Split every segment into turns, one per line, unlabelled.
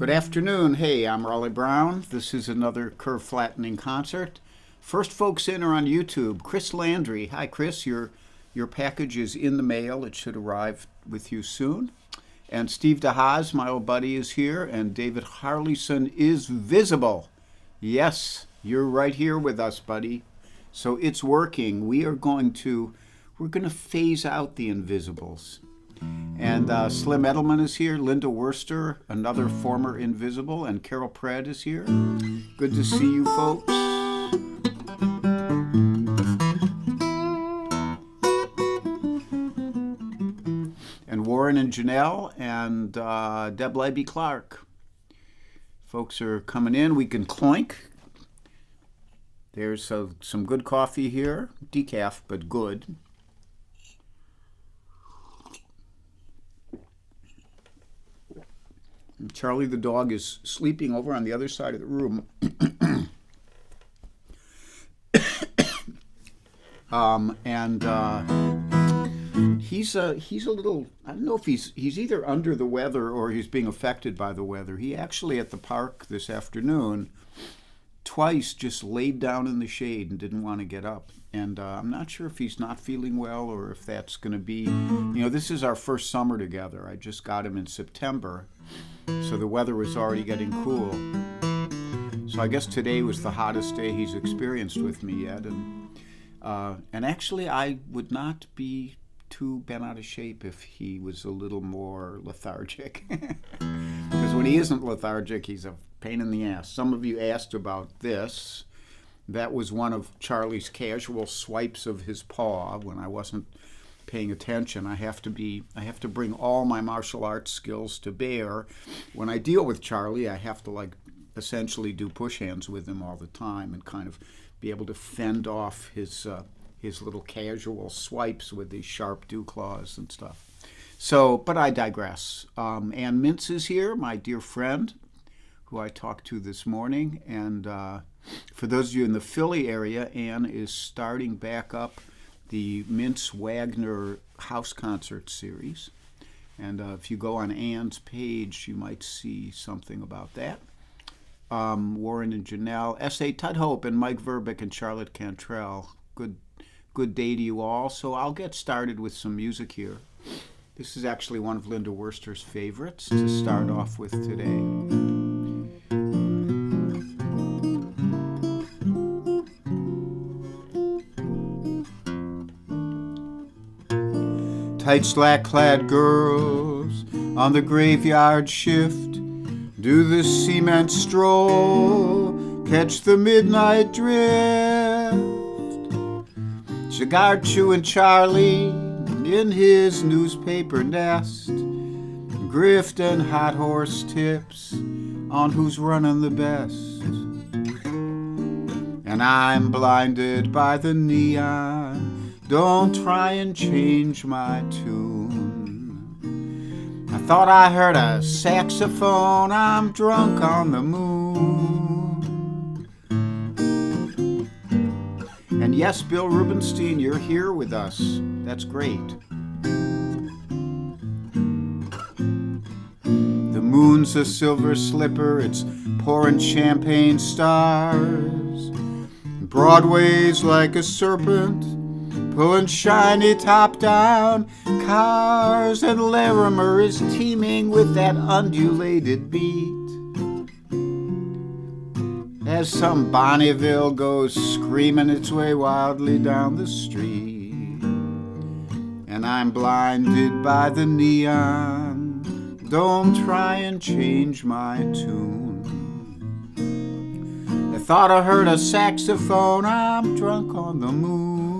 Good afternoon. Hey, I'm Raleigh Brown. This is another curve flattening concert. First folks in are on YouTube. Chris Landry. Hi, Chris. Your package is in the mail. It should arrive with you soon. And Steve DeHaas, my old buddy, is here. And David Harleyson is visible. Yes, you're right here with us, buddy. So it's working. We're going to phase out the invisibles. And Slim Edelman is here, Linda Worster, another former Invisible, and Carol Pratt is here. Good to see you folks. And Warren and Janelle and Deb Leiby Clark. Folks are coming in. We can clink. There's some good coffee here. Decaf, but good. Charlie the dog is sleeping over on the other side of the room. He's a little, I don't know if he's either under the weather or he's being affected by the weather. He actually at the park this afternoon twice just laid down in the shade and didn't want to get up. And I'm not sure if he's not feeling well or if that's going to be, this is our first summer together. I just got him in September, so the weather was already getting cool. So I guess today was the hottest day he's experienced with me yet. And actually, I would not be too bent out of shape if he was a little more lethargic. Because when he isn't lethargic, he's a pain in the ass. Some of you asked about this. That was one of Charlie's casual swipes of his paw when I wasn't paying attention. I have to bring all my martial arts skills to bear. When I deal with Charlie, I have to essentially do push hands with him all the time and kind of be able to fend off his little casual swipes with these sharp dew claws and stuff. So, but I digress. Ann Mintz is here, my dear friend, who I talked to this morning. And for those of you in the Philly area, Ann is starting back up the Mintz Wagner house concert series. And if you go on Ann's page, you might see something about that. Warren and Janelle, S.A. Tudhope and Mike Verbeck and Charlotte Cantrell. Good day to you all. So I'll get started with some music here. This is actually one of Linda Worster's favorites to start off with today. Tight slack-clad girls on the graveyard shift do the cement stroll, catch the midnight drift. Cigar-chewing Charlie in his newspaper nest, grifting hot horse tips on who's running the best. And I'm blinded by the neon, don't try and change my tune. I thought I heard a saxophone, I'm drunk on the moon. And yes, Bill Rubenstein, you're here with us. That's great. The moon's a silver slipper, it's pouring champagne stars. Broadway's like a serpent, pulling shiny top-down cars, and Larimer is teeming with that undulated beat. As some Bonneville goes screaming its way wildly down the street, and I'm blinded by the neon, don't try and change my tune. I thought I heard a saxophone, I'm drunk on the moon.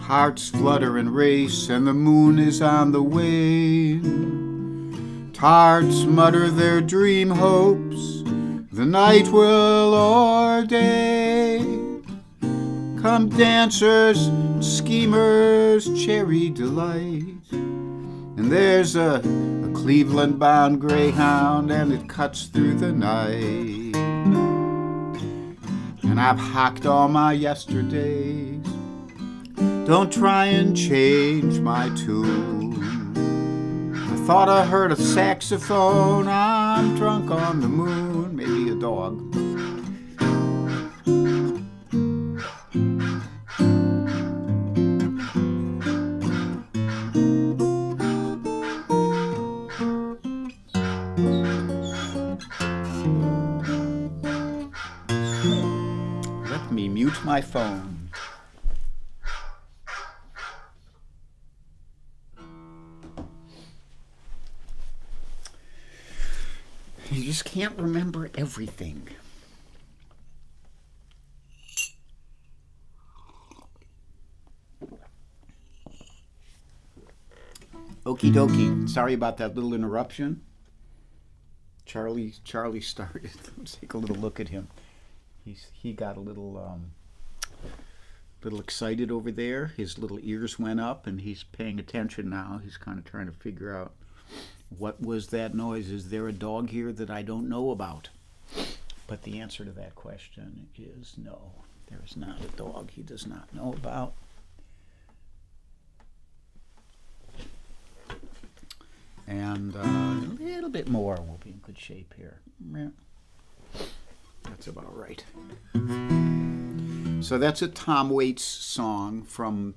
Hearts flutter and race, and the moon is on the wane. Tarts mutter their dream hopes, the night will ordain. Come dancers, schemers, cherry delight. And there's a Cleveland-bound greyhound, and it cuts through the night. And I've hocked all my yesterdays. Don't try and change my tune. I thought I heard a saxophone. I'm drunk on the moon. Maybe a dog. Let me mute my phone. You just can't remember everything. Okie dokie. Sorry about that little interruption. Charlie started. Let's take a little look at him. He got a little excited over there. His little ears went up, and he's paying attention now. He's kind of trying to figure out, what was that noise? Is there a dog here that I don't know about? But the answer to that question is no. There is not a dog he does not know about. And a little bit more, we'll be in good shape here. Yeah. That's about right. So that's a Tom Waits song from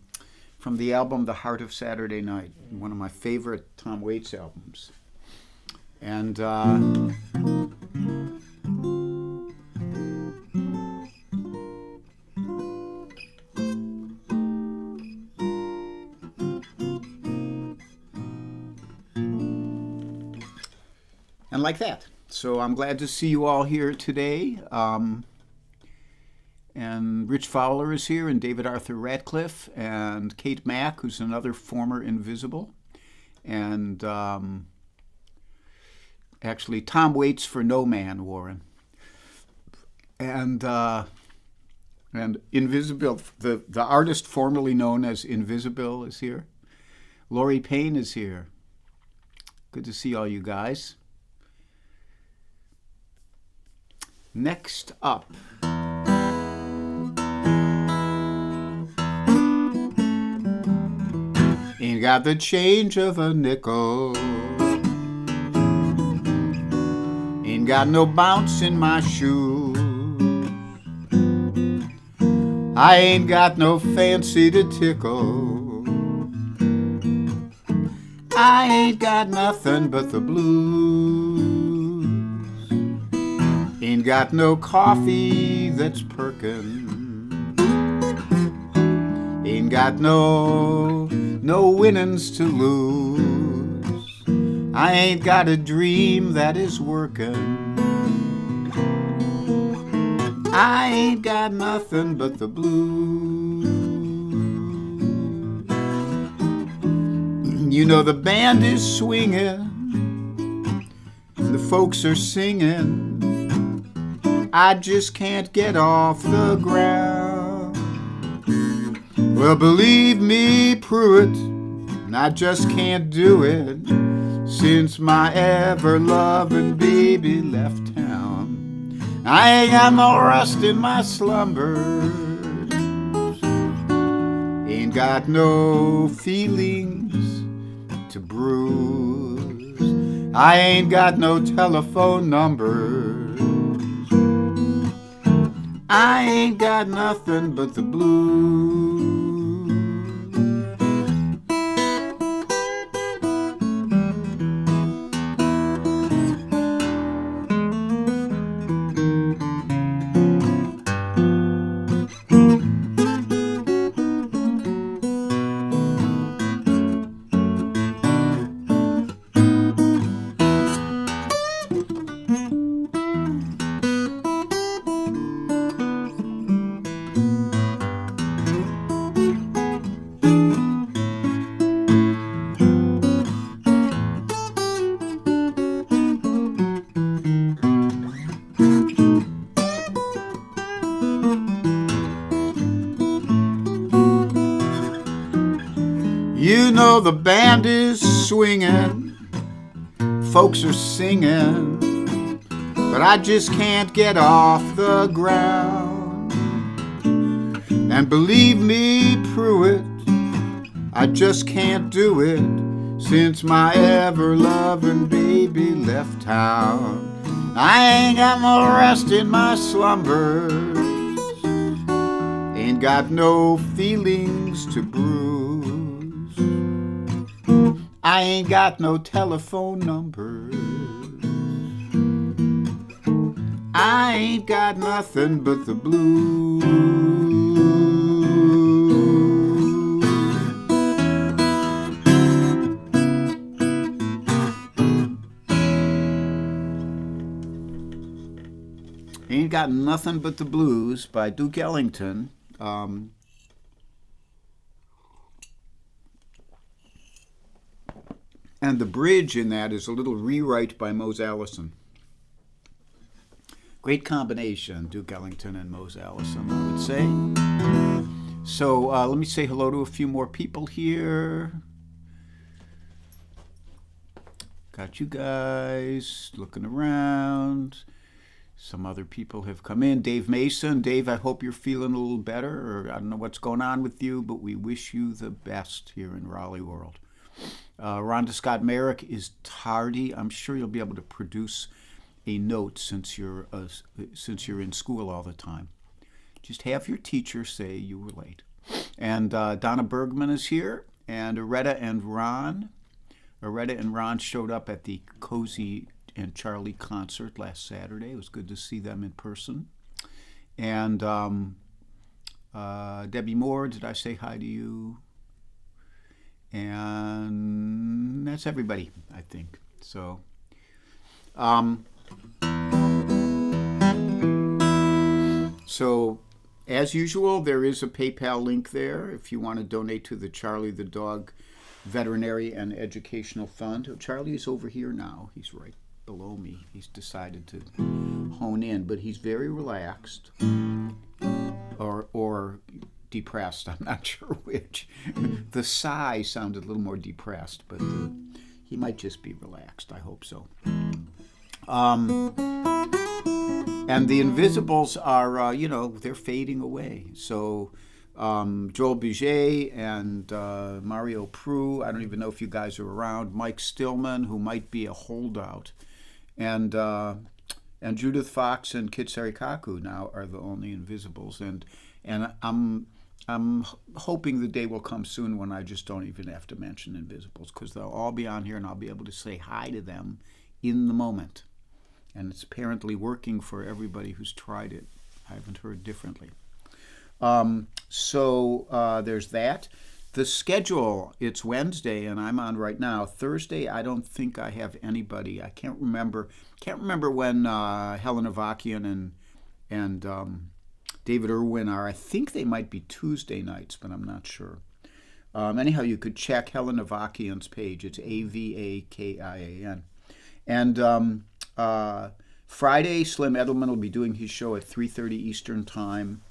the album The Heart of Saturday Night, one of my favorite Tom Waits albums. And like that. So I'm glad to see you all here today. And Rich Fowler is here, and David Arthur Ratcliffe, and Kate Mack, who's another former Invisible. And actually, Tom Waits for No Man, Warren. And Invisible, the artist formerly known as Invisible, is here. Lori Payne is here. Good to see all you guys. Next up. Ain't got the change of a nickel. Ain't got no bounce in my shoe. I ain't got no fancy to tickle. I ain't got nothing but the blues. Ain't got no coffee that's perkin'. Ain't got no winnings to lose. I ain't got a dream that is working. I ain't got nothing but the blues. You know the band is swinging, the folks are singing. I just can't get off the ground. Well, believe me, Pruitt, I just can't do it since my ever-loving baby left town. I ain't got no rust in my slumbers. Ain't got no feelings to bruise. I ain't got no telephone numbers. I ain't got nothing but the blues. You know the band is swinging, folks are singing, but I just can't get off the ground. And believe me, Pruitt, I just can't do it since my ever-loving baby left town. I ain't got no rest in my slumbers, ain't got no feelings to bruise. I ain't got no telephone numbers, I ain't got nothing but the blues. Ain't Got Nothing But the Blues by Duke Ellington. And the bridge in that is a little rewrite by Mose Allison. Great combination, Duke Ellington and Mose Allison, I would say. So let me say hello to a few more people here. Got you guys looking around. Some other people have come in. Dave Mason. Dave, I hope you're feeling a little better, or I don't know what's going on with you, but we wish you the best here in Raleigh World. Rhonda Scott Merrick is tardy. I'm sure you'll be able to produce a note since you're in school all the time. Just have your teacher say you were late. And Donna Bergman is here, and Aretta and Ron. Aretta and Ron showed up at the Cozy and Charlie concert last Saturday. It was good to see them in person. And Debbie Moore, did I say hi to you? And that's everybody, I think. So, as usual, there is a PayPal link there if you want to donate to the Charlie the Dog Veterinary and Educational Fund. Charlie is over here now. He's right below me. He's decided to hone in, but he's very relaxed, or depressed. I'm not sure which. The sigh sounded a little more depressed, but he might just be relaxed. I hope so. And the Invisibles are, they're fading away. So Joel Buget and Mario Prue, I don't even know if you guys are around. Mike Stillman, who might be a holdout, and Judith Fox and Kit Sarikaku now are the only Invisibles. And I'm hoping the day will come soon when I just don't even have to mention Invisibles, because they'll all be on here and I'll be able to say hi to them in the moment. And it's apparently working for everybody who's tried it. I haven't heard differently. So there's that. The schedule, it's Wednesday and I'm on right now. Thursday, I don't think I have anybody. I can't remember when Helen Avakian and David Irwin are. I think they might be Tuesday nights, but I'm not sure. Anyhow, you could check Helen Avakian's page. It's Avakian. And Friday, Slim Edelman will be doing his show at 3:30 Eastern Time.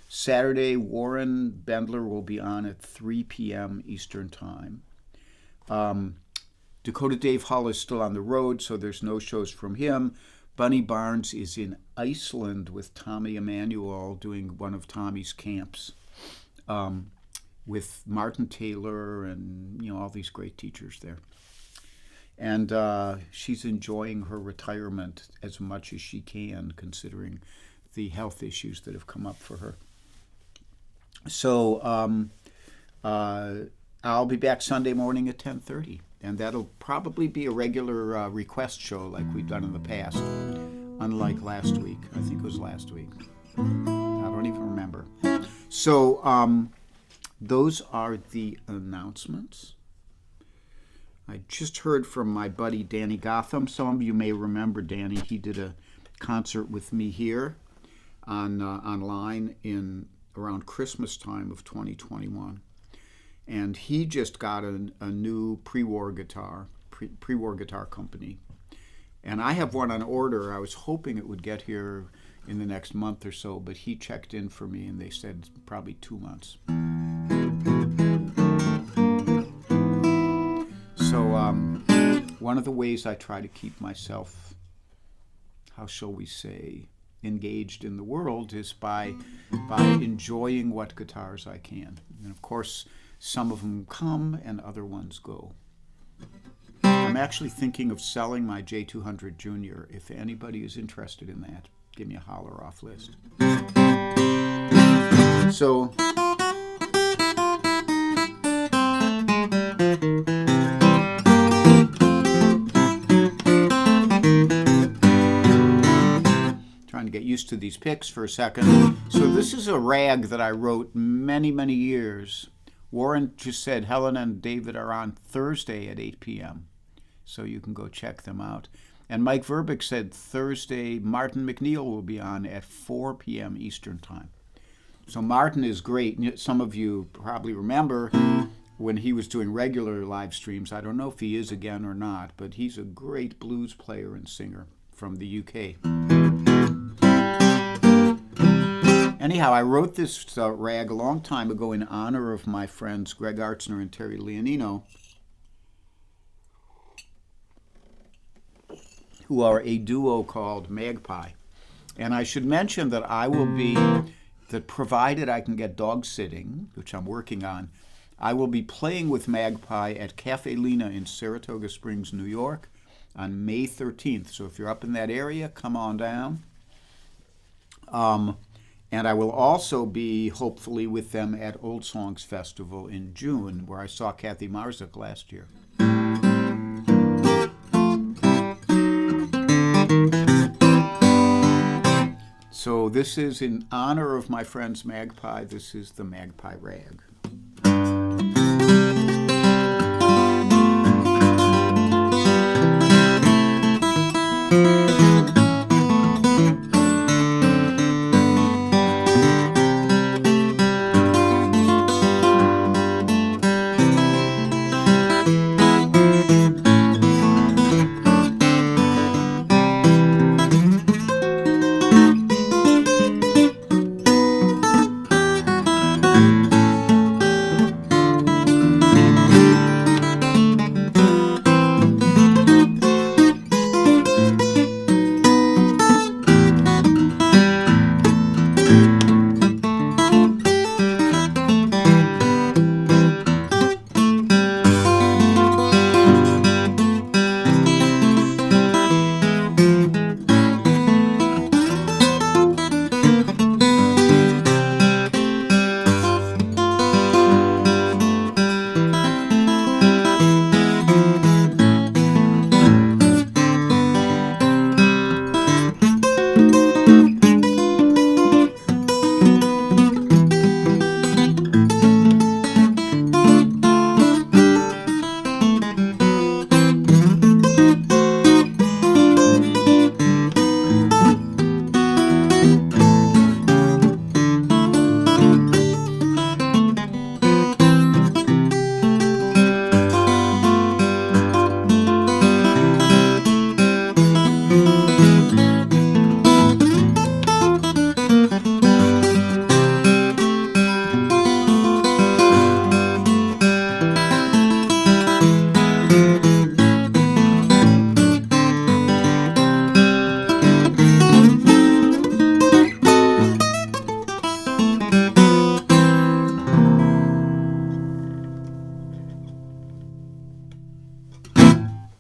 Saturday, Warren Bendler will be on at 3 p.m. Eastern Time. Dakota Dave Hull is still on the road, so there's no shows from him. Bunny Barnes is in Iceland with Tommy Emmanuel doing one of Tommy's camps with Martin Taylor and all these great teachers there. And she's enjoying her retirement as much as she can, considering the health issues that have come up for her. So I'll be back Sunday morning at 10:30, and that'll probably be a regular request show like we've done in the past, unlike last week. I think it was last week. I don't even remember. So those are the announcements. I just heard from my buddy Danny Gotham. Some of you may remember Danny. He did a concert with me here online in around Christmas time of 2021. And he just got a new pre-war guitar company. And I have one on order. I was hoping it would get here in the next month or so, but he checked in for me and they said probably 2 months. one of the ways I try to keep myself, how shall we say, engaged in the world is by enjoying what guitars I can. And of course, some of them come and other ones go. I'm actually thinking of selling my J200 Junior. If anybody is interested in that, give me a holler off list. So trying to get used to these picks for a second. So this is a rag that I wrote many, many years. Warren just said Helen and David are on Thursday at 8 p.m. So you can go check them out. And Mike Verbeek said Thursday Martin McNeil will be on at 4 p.m. Eastern Time. So Martin is great. Some of you probably remember when he was doing regular live streams. I don't know if he is again or not, but he's a great blues player and singer from the UK. Anyhow, I wrote this rag a long time ago in honor of my friends Greg Artzner and Terry Leonino, who are a duo called Magpie. And I should mention that I will be, that provided I can get dog sitting, which I'm working on, I will be playing with Magpie at Cafe Lena in Saratoga Springs, New York on May 13th. So if you're up in that area, come on down. And I will also be, hopefully, with them at Old Songs Festival in June, where I saw Kathy Marzik last year. So this is in honor of my friends Magpie. This is the Magpie Rag.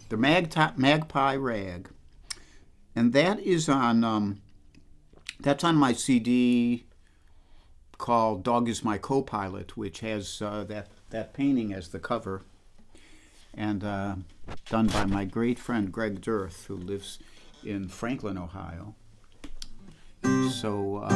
The Magpie Rag, and that is on that's on my CD called "Dog Is My Co-Pilot," which has that painting as the cover, and done by my great friend Greg Dirth, who lives in Franklin, Ohio. So.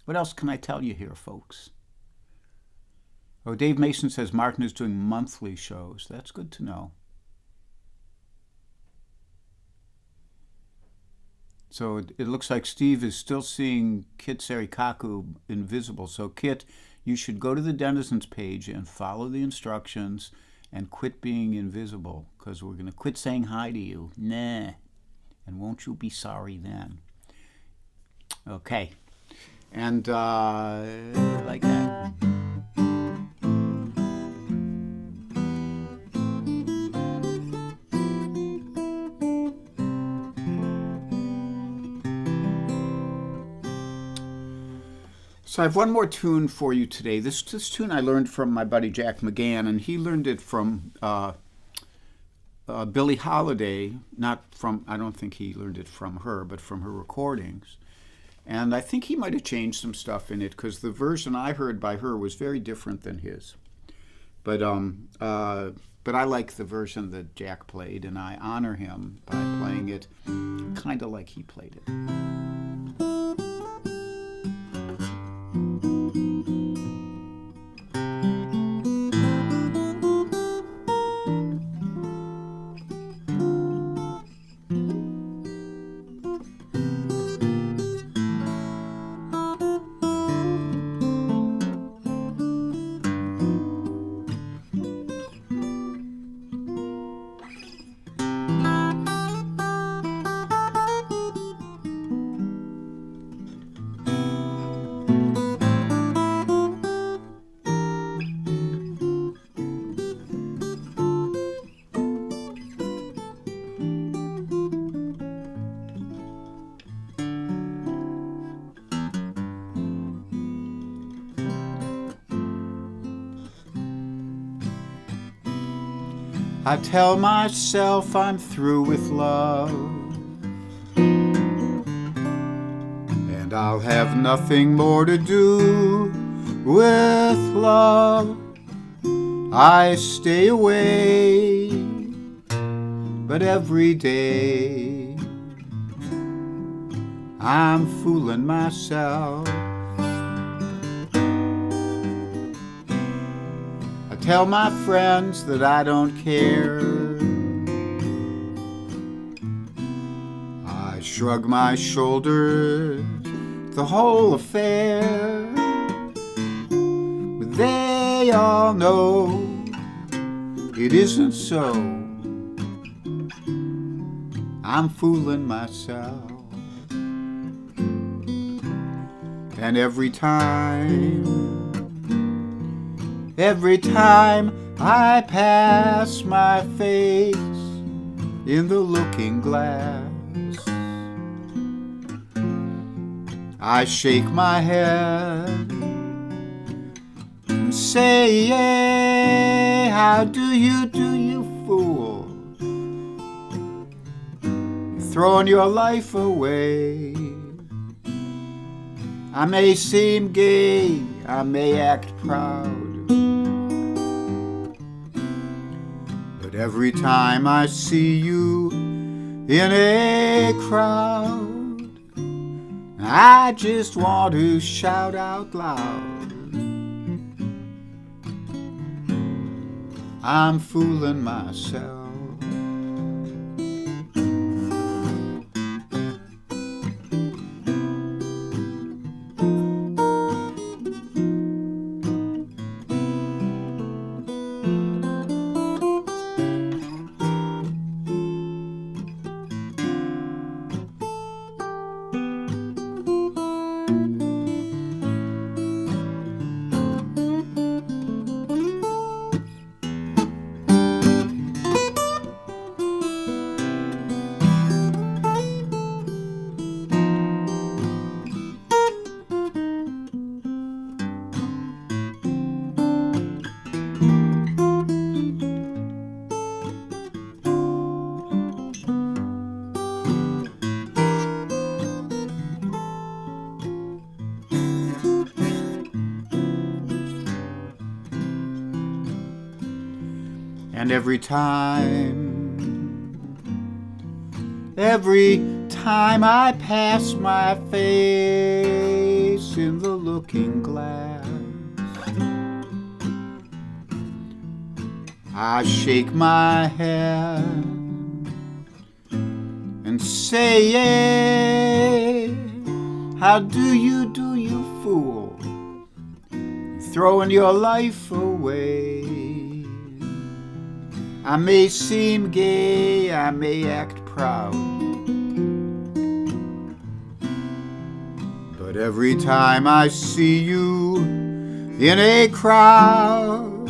What else can I tell you here, folks? Oh, Dave Mason says Martin is doing monthly shows. That's good to know. So it looks like Steve is still seeing Kit Sarikaku invisible. So Kit, you should go to the Denizens page and follow the instructions and quit being invisible, because we're going to quit saying hi to you. Nah. and won't you be sorry then? Okay, and like that. So I have one more tune for you today. This tune I learned from my buddy Jack McGann, and he learned it from Billie Holiday. Not from, I don't think he learned it from her, but from her recordings. And I think he might have changed some stuff in it because the version I heard by her was very different than his. But I like the version that Jack played, and I honor him by playing it kind of like he played it. I tell myself I'm through with love, and I'll have nothing more to do with love. I stay away, but every day I'm fooling myself. Tell my friends that I don't care. I shrug my shoulders, the whole affair. But they all know it isn't so. I'm fooling myself. And every time I pass my face in the looking glass, I shake my head and say, hey, how do you fool? You're throwing your life away. I may seem gay, I may act proud, but every time I see you in a crowd, I just want to shout out loud, I'm fooling myself. And every time I pass my face in the looking glass, I shake my head and say, yeah, how do you fool? You're throwing your life away. I may seem gay, I may act proud, But every time I see you in a crowd,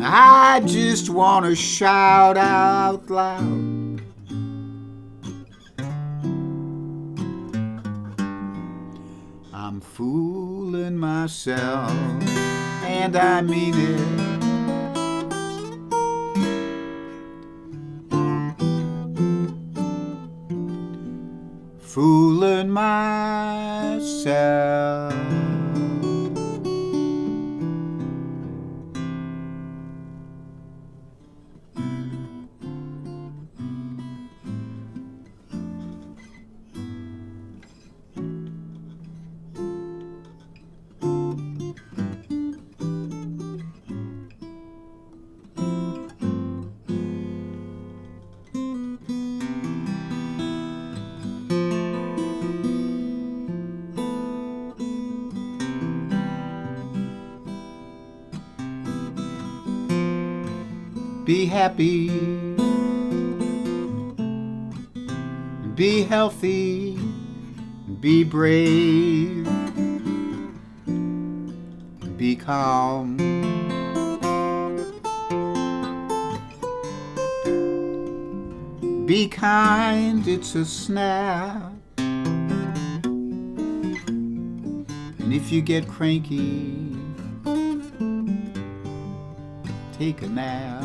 I just want to shout out loud. I'm fooling myself, and I mean it. Fooling myself. Be happy, be healthy, be brave, be calm. Be kind, it's a snap. And if you get cranky, take a nap.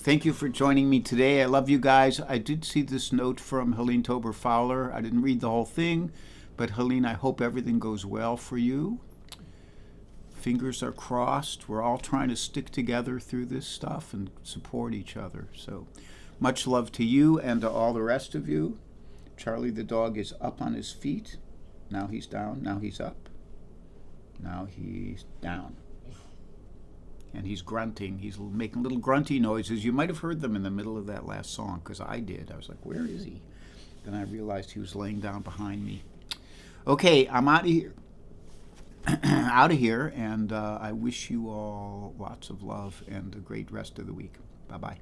Thank you for joining me today. I love you guys. I did see this note from Helene Tober Fowler. I didn't read the whole thing, but Helene, I hope everything goes well for you. Fingers are crossed. We're all trying to stick together through this stuff and support each other. So much love to you and to all the rest of you. Charlie the dog is up on his feet. Now he's down. Now he's up. Now he's down. And he's grunting. He's making little grunty noises. You might have heard them in the middle of that last song, because I did. I was like, where is he? Then I realized he was laying down behind me. Okay, I'm out of here. Out of here, and I wish you all lots of love and a great rest of the week. Bye-bye.